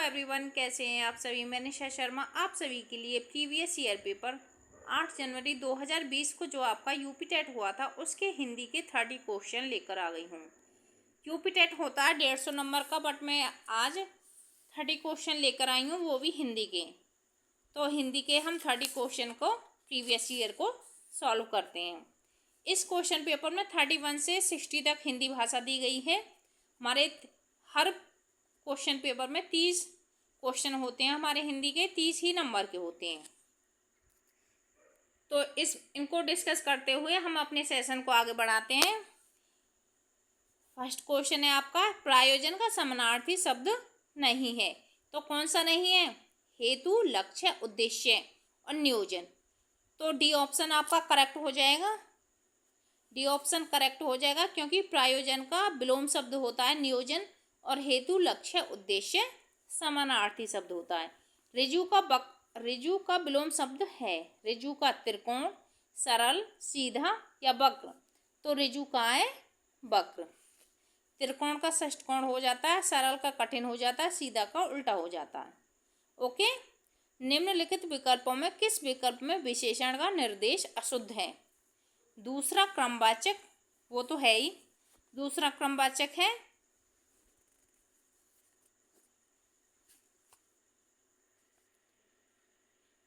Everyone, कैसे हैं आप सभी। मैं निशा शर्मा आप सभी के लिए प्रीवियस ईयर पेपर 8 जनवरी 2020 को जो आपका यूपी टेट हुआ था उसके हिंदी के 30 क्वेश्चन लेकर आ गई हूँ। यूपी टेट होता है 150 नंबर का, बट मैं आज 30 क्वेश्चन लेकर आई हूँ, वो भी हिंदी के। तो हिंदी के हम 30 क्वेश्चन को प्रीवियस ईयर को सॉल्व करते हैं। इस क्वेश्चन पेपर में 31 से 60 तक हिंदी भाषा दी गई है। हमारे हर क्वेश्चन पेपर में 30 क्वेश्चन होते हैं, हमारे हिंदी के 30 ही नंबर के होते हैं। तो इनको डिस्कस करते हुए हम अपने सेशन को आगे बढ़ाते हैं। फर्स्ट क्वेश्चन है आपका, प्रायोजन का समानार्थी शब्द नहीं है। तो कौन सा नहीं है? हेतु, लक्ष्य, उद्देश्य और नियोजन। तो डी ऑप्शन आपका करेक्ट हो जाएगा। डी ऑप्शन करेक्ट हो जाएगा क्योंकि प्रायोजन का विलोम शब्द होता है नियोजन और हेतु, लक्ष्य, उद्देश्य समानार्थी शब्द होता है। ऋजु का विलोम शब्द है। ऋजु का त्रिकोण, सरल, सीधा या वक्र। तो ऋजु का है वक्र। त्रिकोण का षष्ठकोण हो जाता है, सरल का कठिन हो जाता है, सीधा का उल्टा हो जाता है। ओके। निम्नलिखित विकल्पों में किस विकल्प में विशेषण का निर्देश अशुद्ध है? दूसरा क्रमवाचक, वो तो है ही, दूसरा क्रमवाचक है।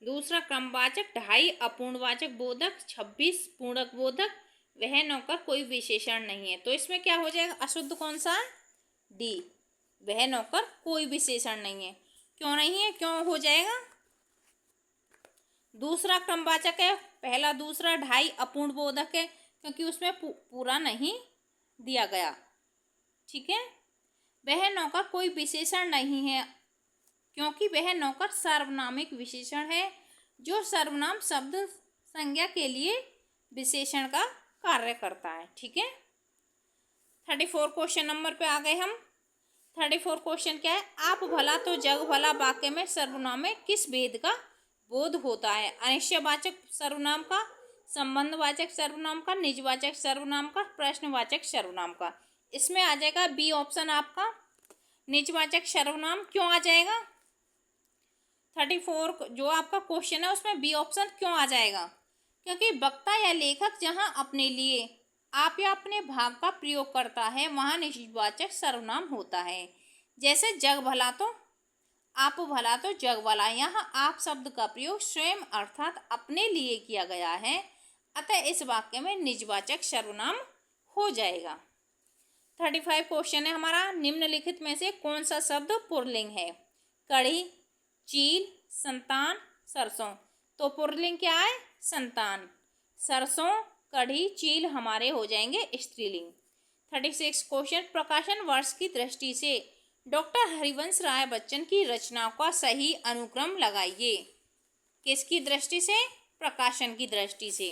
दूसरा क्रमवाचक 2.5 अपूर्णवाचक बोधक, 26 पूर्णक बोधक, वह नौकर कोई विशेषण नहीं है। तो इसमें क्या हो जाएगा? अशुद्ध कौन सा है? डी, वह नौकर कोई विशेषण नहीं है। क्यों नहीं है, क्यों हो जाएगा? दूसरा क्रमवाचक है, पहला दूसरा 2.5 अपूर्ण बोधक है क्योंकि उसमें पूरा नहीं दिया गया। ठीक है। वह नौकर कोई विशेषण नहीं है क्योंकि वह नौकर सार्वनामिक विशेषण है जो सर्वनाम शब्द संज्ञा के लिए विशेषण का कार्य करता है। ठीक है। 34 क्वेश्चन नंबर पे आ गए हम। 34 क्वेश्चन क्या है? आप भला तो जग भला वाक्य में सर्वनाम में किस भेद का बोध होता है? अनिश्चयवाचक सर्वनाम का, संबंधवाचक सर्वनाम का, निजवाचक सर्वनाम का, प्रश्नवाचक सर्वनाम का। इसमें आ जाएगा बी ऑप्शन आपका, निजवाचक सर्वनाम। क्यों आ जाएगा? 34 जो आपका क्वेश्चन है उसमें बी ऑप्शन क्यों आ जाएगा? क्योंकि वक्ता या लेखक जहां अपने लिए, आप या अपने भाग का प्रयोग करता है वहां निजवाचक सर्वनाम होता है। जैसे जग भला तो, आप भला तो जग भला, यहाँ आप शब्द का प्रयोग स्वयं अर्थात अपने लिए किया गया है, अतः इस वाक्य में निजवाचक सर्वनाम हो जाएगा। 35 क्वेश्चन है हमारा, निम्नलिखित में से कौन सा शब्द पुल्लिंग है? कढ़ी, चील, संतान, सरसों। तो पुल्लिंग क्या है? संतान। सरसों, कढ़ी, चील हमारे हो जाएंगे स्त्रीलिंग। 36 क्वेश्चन, प्रकाशन वर्ष की दृष्टि से डॉक्टर हरिवंश राय बच्चन की रचनाओं का सही अनुक्रम लगाइए। किसकी दृष्टि से? प्रकाशन की दृष्टि से।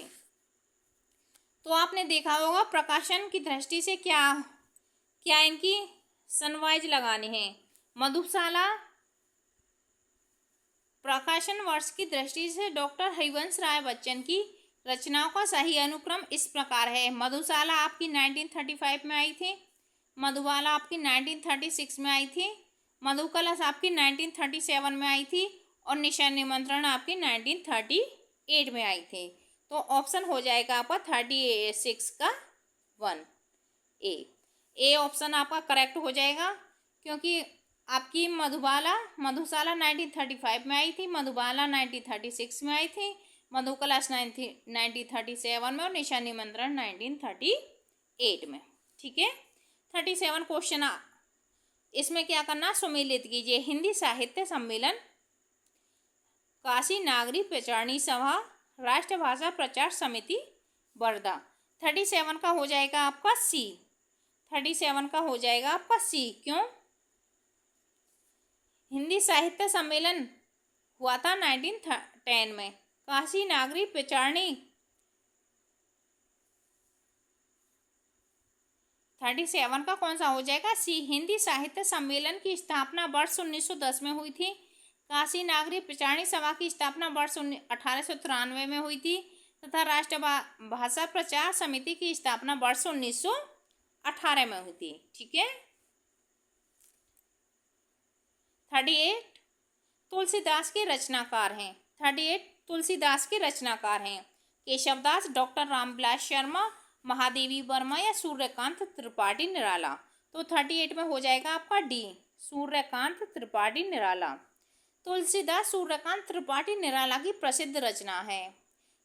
तो आपने देखा होगा प्रकाशन की दृष्टि से क्या क्या इनकी सनवाइज लगानी है। मधुशाला प्रकाशन वर्ष की दृष्टि से डॉक्टर हरिवंश राय बच्चन की रचनाओं का सही अनुक्रम इस प्रकार है। मधुशाला आपकी 1935 में आई थी, मधुबाला आपकी 1936 में आई थी, मधुकलश आपकी 1937 में आई थी और निशा निमंत्रण आपकी 1938 में आई थी। तो ऑप्शन हो जाएगा आपका 36 का 1 ए ऑप्शन आपका करेक्ट हो जाएगा क्योंकि आपकी मधुशाला 1935 में आई थी, मधुबाला 1936 में आई थी, मधुकलश 1937 में और निशा निमंत्रण 1938 में। ठीक है। 37 क्वेश्चन, इसमें क्या करना? सुमेलित कीजिए। हिंदी साहित्य सम्मेलन, काशी नागरी प्रचारणी सभा, राष्ट्रभाषा प्रचार समिति, वर्धा। 37 का हो जाएगा आपका सी। 37 का हो जाएगा आपका सी। क्यों? हिंदी साहित्य सम्मेलन हुआ था 1910 में। काशी नागरी प्रचारणी 37 का कौन सा हो जाएगा? सी। हिंदी साहित्य सम्मेलन की स्थापना वर्ष 1910 में हुई थी। काशी नागरी प्रचारणी सभा की स्थापना वर्ष 1893 में हुई थी तथा राष्ट्रभाषा प्रचार समिति की स्थापना वर्ष 1918 में हुई थी। ठीक है। 38 तुलसीदास के रचनाकार हैं। 38 तुलसीदास के रचनाकार हैं। केशवदास, डॉक्टर रामविलास शर्मा, महादेवी वर्मा या सूर्यकांत त्रिपाठी निराला। तो 38 में हो जाएगा आपका डी, सूर्यकांत त्रिपाठी निराला। तुलसीदास सूर्यकांत त्रिपाठी निराला की प्रसिद्ध रचना है।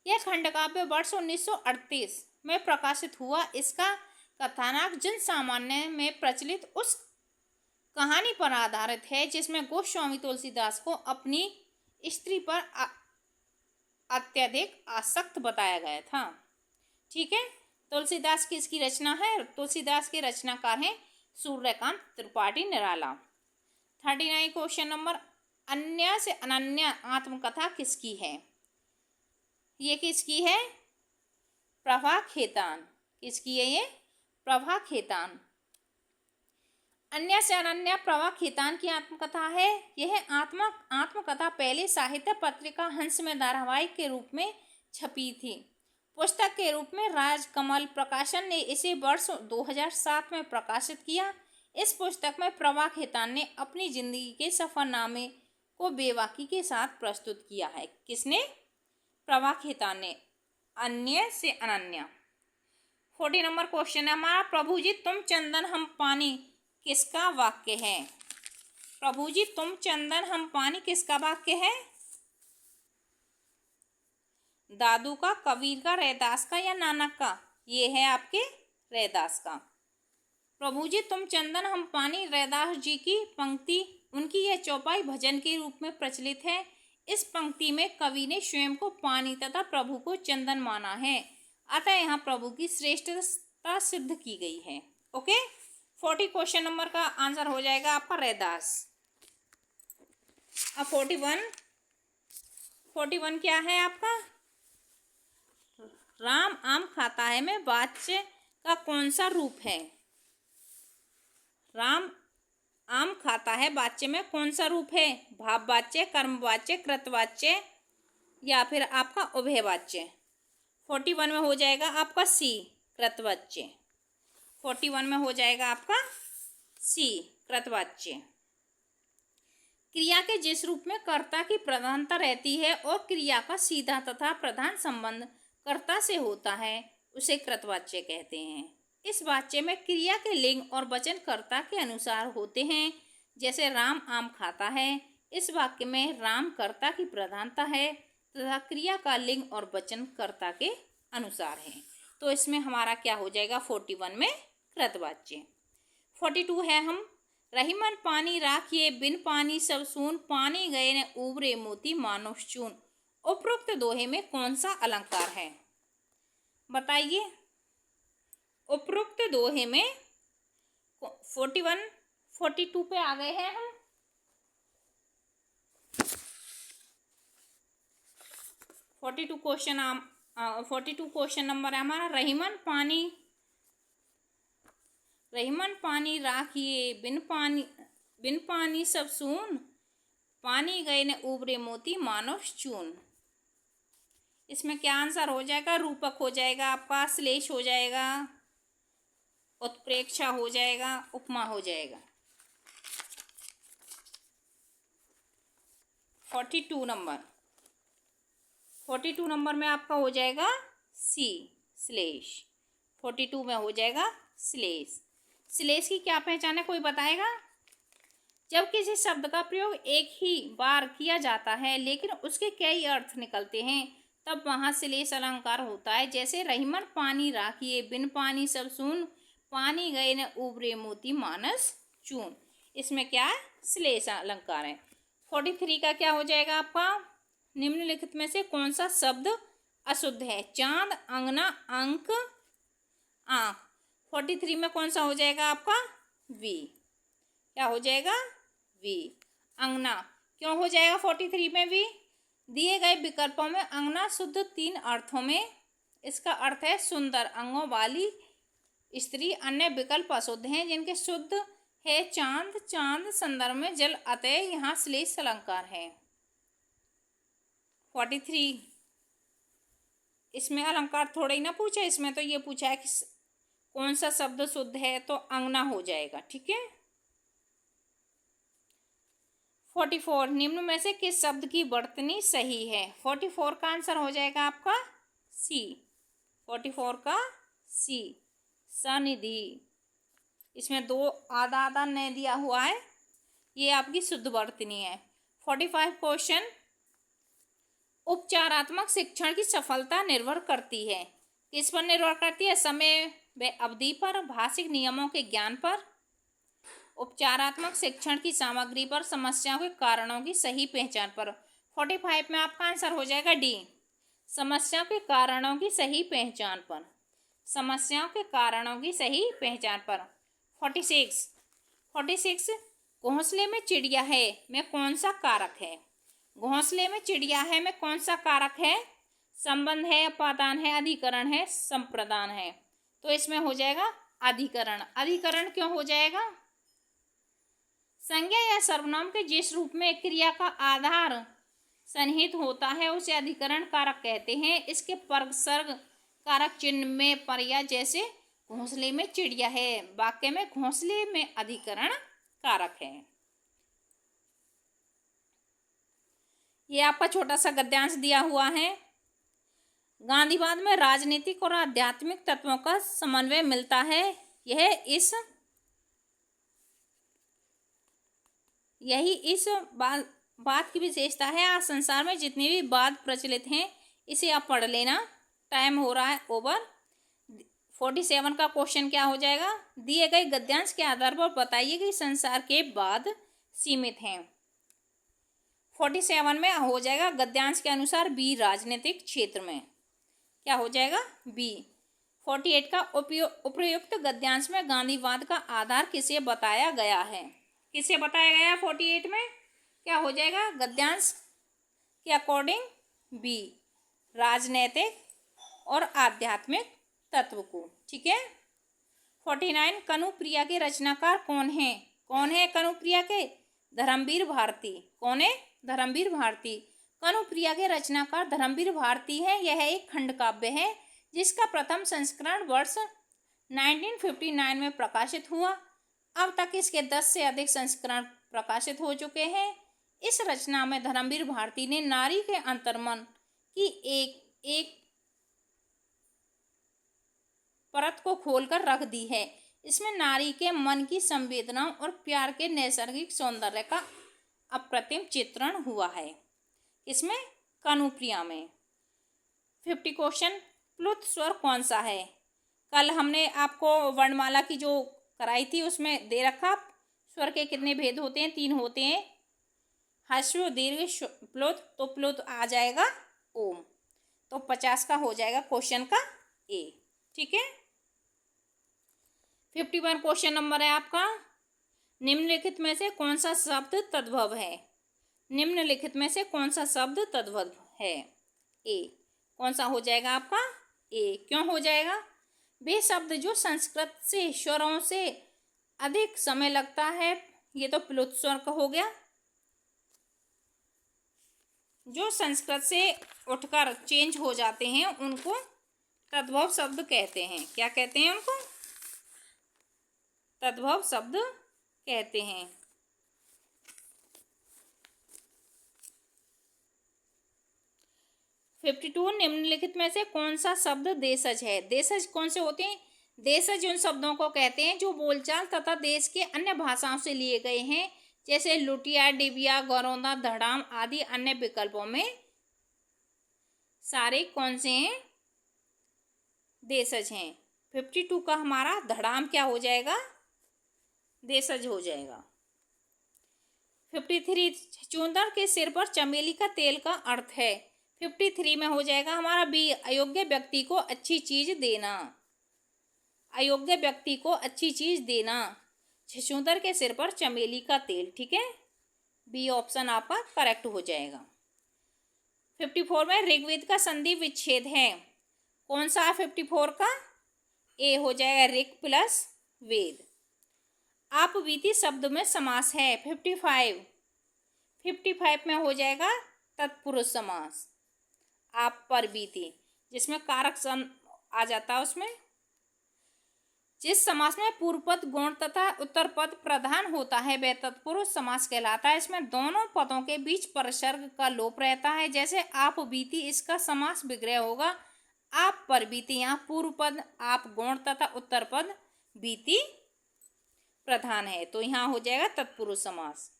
यह खंडकाव्य वर्ष 1938 में प्रकाशित हुआ। इसका कथानक जन सामान्य में प्रचलित उस कहानी पर आधारित है जिसमें गोस्वामी तुलसीदास को अपनी स्त्री पर अत्यधिक आसक्त बताया गया था। ठीक है, तुलसीदास की इसकी रचना है। तुलसीदास के रचनाकार हैं सूर्यकांत त्रिपाठी निराला। 39 क्वेश्चन नंबर, अन्य से अनन्य आत्मकथा किसकी है? ये किसकी है? प्रभा खेतान। किसकी है ये? प्रभा खेतान। अन्य से अनन्य प्रभा खेतान की आत्मकथा है। यह आत्मकथा पहले साहित्य पत्रिका हंस में धारावाहिक के रूप में छपी थी। पुस्तक के रूप में राजकमल प्रकाशन ने इसे वर्ष 2007 में प्रकाशित किया। इस पुस्तक में प्रभा खेतान ने अपनी जिंदगी के सफरनामे को बेबाकी के साथ प्रस्तुत किया है। किसने? प्रभा खेतान ने। अन्य से अनन्य। 40 नंबर क्वेश्चन है हमारा, प्रभु जी तुम चंदन हम पानी किसका वाक्य है? प्रभु जी तुम चंदन हम पानी किसका वाक्य है? दादू का, कबीर का, रैदास का या नानक का? ये है आपके रैदास का। प्रभु जी तुम चंदन हम पानी रैदास जी की पंक्ति, उनकी यह चौपाई भजन के रूप में प्रचलित है। इस पंक्ति में कवि ने स्वयं को पानी तथा प्रभु को चंदन माना है, अतः यहाँ प्रभु की श्रेष्ठता सिद्ध की गई है। ओके, 40 क्वेश्चन नंबर का आंसर हो जाएगा आपका रैदास। अब 41 क्या है आपका? राम आम खाता है में वाच्य का कौन सा रूप है? राम आम खाता है वाच्य में कौन सा रूप है? भाववाच्य, कर्मवाच्य, कृतवाच्य या फिर आपका उभयवाच्य? 41 में हो जाएगा आपका सी, कृतवाच्य। 41 में हो जाएगा आपका सी, कृतवाच्य। क्रिया के जिस रूप में कर्ता की प्रधानता रहती है और क्रिया का सीधा तथा प्रधान संबंध कर्ता से होता है, उसे कृतवाच्य कहते हैं। इस वाच्य में क्रिया के लिंग और वचन कर्ता के अनुसार होते हैं। जैसे राम आम खाता है, इस वाक्य में राम कर्ता की प्रधानता है तथा क्रिया का लिंग और वचन कर्ता के अनुसार है। तो इसमें हमारा क्या हो जाएगा? 41 में कृतवाच्य। 42 है हम, रहीमन पानी राखिए बिन पानी सब सून, पानी गए न उबरे मोती मानुष चून। उपरोक्त दोहे में कौन सा अलंकार है? बताइए। उपरोक्त दोहे में 42 पे आ गए हैं हम। 42 क्वेश्चन नंबर है हमारा, रहीमन पानी राखिए बिन पानी सब सून, पानी गए न उबरे मोती मानुष चून। इसमें क्या आंसर हो जाएगा? रूपक हो जाएगा आपका, श्लेष हो जाएगा, उत्प्रेक्षा हो जाएगा, उपमा हो जाएगा। 42 नंबर में आपका हो जाएगा सी, श्लेष। 42 में हो जाएगा श्लेष। श्लेष की क्या पहचान है, कोई बताएगा? जब किसी शब्द का प्रयोग एक ही बार किया जाता है लेकिन उसके कई अर्थ निकलते हैं, तब वहाँ श्लेष अलंकार होता है। जैसे रहीमन पानी राखिए बिन पानी सब सून, पानी गए न उबरे मोती मानस चून। इसमें क्या है? श्लेष अलंकार है। 43 का क्या हो जाएगा आपका? निम्नलिखित में से कौन सा शब्द अशुद्ध है? चांद, अंगना, अंक, आँख। 43 में कौन सा हो जाएगा आपका? वी। क्या हो जाएगा? वी, अंगना। क्यों हो जाएगा 43 में वी? दिए गए विकल्पों में अंगना शुद्ध 3 अर्थों में। इसका अर्थ है सुंदर अंगों वाली स्त्री। अन्य विकल्प अशुद्ध हैं जिनके शुद्ध है चांद, चांद संदर्भ में जल, अतः यहाँ श्लेष अलंकार है। 43 इसमें अलंकार थोड़ा ही ना पूछा, इसमें तो ये पूछा है कि कौन सा शब्द शुद्ध है, तो अंगना हो जाएगा। ठीक है। 44 निम्न में से किस शब्द की वर्तनी सही है? 44 का आंसर हो जाएगा आपका सी। 44 का सी, सनिधि। इसमें दो आधा आधा नहीं दिया हुआ है, ये आपकी शुद्ध वर्तनी है। 45 क्वेश्चन, उपचारात्मक शिक्षण की सफलता निर्भर करती है, किस पर निर्भर करती है? समय व अवधि पर, भाषिक नियमों के ज्ञान पर, उपचारात्मक शिक्षण की सामग्री पर, समस्याओं के कारणों की सही पहचान पर। 45 में आपका आंसर हो जाएगा डी, समस्याओं के कारणों की सही पहचान पर। समस्याओं के कारणों की सही पहचान पर। 46 घोंसले में चिड़िया है में कौन सा कारक है? घोंसले में चिड़िया है में कौन सा कारक है? संबंध है, अपादान है, अधिकरण है, संप्रदान है। तो इसमें हो जाएगा अधिकरण। अधिकरण क्यों हो जाएगा? संज्ञा या सर्वनाम के जिस रूप में क्रिया का आधार सन्निहित होता है उसे अधिकरण कारक कहते हैं। इसके परसर्ग कारक चिन्ह में पर्या, जैसे घोंसले में चिड़िया है, वाक्य में घोंसले में अधिकरण कारक है। ये आपका छोटा सा गद्यांश दिया हुआ है। गांधीवाद में राजनीतिक और आध्यात्मिक तत्वों का समन्वय मिलता है। यही इस बात की विशेषता है। आज संसार में जितनी भी बात प्रचलित हैं, इसे आप पढ़ लेना। टाइम हो रहा है ओवर। 47 का क्वेश्चन क्या हो जाएगा? दिए गए गद्यांश के आधार पर बताइए कि संसार के बाद सीमित हैं। 47 में हो जाएगा गद्यांश के अनुसार बी, राजनीतिक क्षेत्र में। क्या हो जाएगा? बी। 48 का उपयुक्त गद्यांश में गांधीवाद का आधार किसे बताया गया है? किसे बताया गया है 48 में? क्या हो जाएगा गद्यांश के अकॉर्डिंग? बी, राजनैतिक और आध्यात्मिक तत्व को। ठीक है। 49 कनुप्रिया के रचनाकार कौन है? कौन है कनुप्रिया के? धर्मवीर भारती। कौन है? धर्मवीर भारती। कनुप्रिया के रचनाकार धर्मवीर भारती है। यह एक खंड काव्य है जिसका प्रथम संस्करण वर्ष 1959 में प्रकाशित हुआ। अब तक इसके 10 से अधिक संस्करण प्रकाशित हो चुके हैं। इस रचना में धर्मवीर भारती ने नारी के अंतर्मन की एक परत को खोलकर रख दी है। इसमें नारी के मन की संवेदनाओं और प्यार के नैसर्गिक सौंदर्य का अप्रतिम चित्रण हुआ है। इसमें कनुप्रिया में। 50 क्वेश्चन, प्लुत स्वर कौन सा है? कल हमने आपको वर्णमाला की जो कराई थी उसमें दे रखा स्वर के कितने भेद होते हैं? 3 होते हैं। ह्रस्व, दीर्घ, प्लुत। तो प्लुत आ जाएगा ओम। तो 50 का हो जाएगा क्वेश्चन का ए। ठीक है। 51 क्वेश्चन नंबर है आपका, निम्नलिखित में से कौन सा शब्द तद्भव है? निम्नलिखित में से कौन सा शब्द तद्भव है? ए। कौन सा हो जाएगा आपका? ए। क्यों हो जाएगा? वे शब्द जो संस्कृत से स्वरों से अधिक समय लगता है, ये तो प्लुत स्वर का हो गया। जो संस्कृत से उठकर चेंज हो जाते हैं उनको तद्भव शब्द कहते हैं। क्या कहते हैं उनको? तद्भव शब्द कहते हैं। निम्नलिखित में से कौन सा शब्द देशज है? देशज कौन से होते हैं? देशज उन शब्दों को कहते हैं जो बोलचाल तथा देश के अन्य भाषाओं से लिए गए हैं, जैसे लुटिया, डिबिया, गरौंदा, धड़ाम आदि अन्य विकल्पों में सारे कौन से हैं? देशज हैं। 52 का हमारा धड़ाम क्या हो जाएगा? देशज हो जाएगा। 53 चुंदर के सिर पर चमेली का तेल का अर्थ है। 53 में हो जाएगा हमारा बी, अयोग्य व्यक्ति को अच्छी चीज देना। अयोग्य व्यक्ति को अच्छी चीज देना। छछूंदर के सिर पर चमेली का तेल। ठीक है, बी ऑप्शन आपका करेक्ट हो जाएगा। 54 में ऋग्वेद का संधि विच्छेद है। कौन सा 54 का? ए हो जाएगा ऋग प्लस वेद। आप बीती शब्द में समास है। 55 में हो जाएगा तत्पुरुष समास। आप पर बीती, जिसमें कारक सन आ जाता है उसमें। जिस समास में पूर्व पद गौण तथा उत्तर पद प्रधान होता है वह तत्पुरुष समास कहलाता है। इसमें दोनों पदों के बीच परसर्ग का लोप रहता है। जैसे आप बीती, इसका समास विग्रह होगा आप पर बीती। यहाँ पूर्व पद आप गौण तथा उत्तर पद बीती प्रधान है, तो यहाँ हो जाएगा तत्पुरुष समास।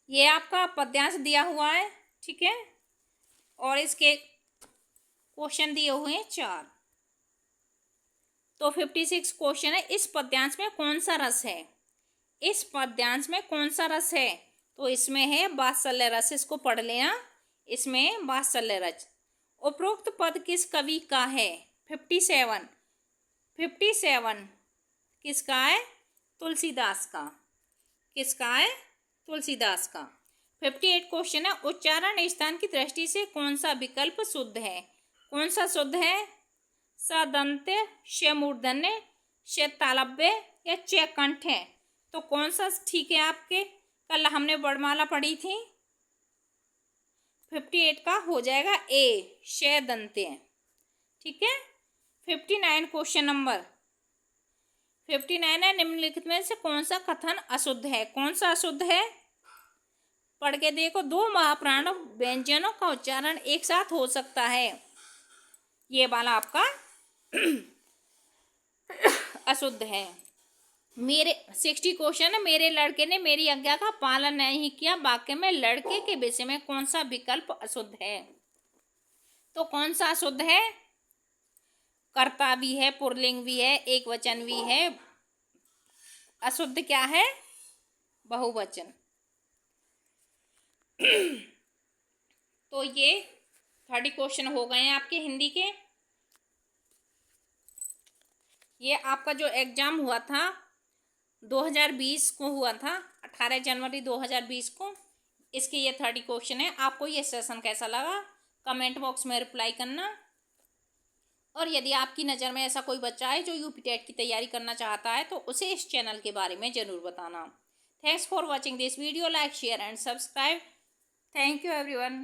ये आपका पद्यांश दिया हुआ है, ठीक है, और इसके क्वेश्चन दिए हुए हैं 4। तो 56 क्वेश्चन है, इस पद्यांश में कौन सा रस है? इस पद्यांश में कौन सा रस है? तो इसमें है वात्सल्य रस, इसको पढ़ लेना, इसमें वात्सल्य रस। उपरोक्त पद किस कवि का है? 57 किसका है? तुलसीदास का। किसका है? तुलसीदास का। 58 क्वेश्चन है, उच्चारण स्थान की दृष्टि से कौन सा विकल्प शुद्ध है? कौन सा शुद्ध है? सदंत्य, श मूर्धन्य, श तालव्य या च कंठ है? तो कौन सा ठीक है आपके? कल हमने वर्णमाला पढ़ी थी। 58 का हो जाएगा ए, श दंत्य, ठीक है। 59 क्वेश्चन नंबर 59 है, निम्नलिखित में से कौन सा कथन अशुद्ध है? कौन सा अशुद्ध है? पढ़ के देखो। 2 महाप्राण व्यंजनों का उच्चारण एक साथ हो सकता है, ये वाला आपका अशुद्ध है। मेरे 60 क्वेश्चन है, मेरे लड़के ने मेरी आज्ञा का पालन नहीं किया, वाक्य में लड़के के विषय में कौन सा विकल्प अशुद्ध है? तो कौन सा अशुद्ध है? कर्ता भी है, पुल्लिंग भी है, एक वचन भी है। अशुद्ध क्या है? बहुवचन। तो ये 30 क्वेश्चन हो गए हैं आपके हिंदी के। ये आपका जो एग्जाम हुआ था 2020 को हुआ था, 18 जनवरी 2020 को। इसके ये 30 क्वेश्चन है। आपको ये सेशन कैसा लगा कमेंट बॉक्स में रिप्लाई करना। और यदि आपकी नज़र में ऐसा कोई बच्चा है जो यूपी टेट की तैयारी करना चाहता है तो उसे इस चैनल के बारे में ज़रूर बताना। Thanks for watching this video, like share and subscribe. Thank you everyone.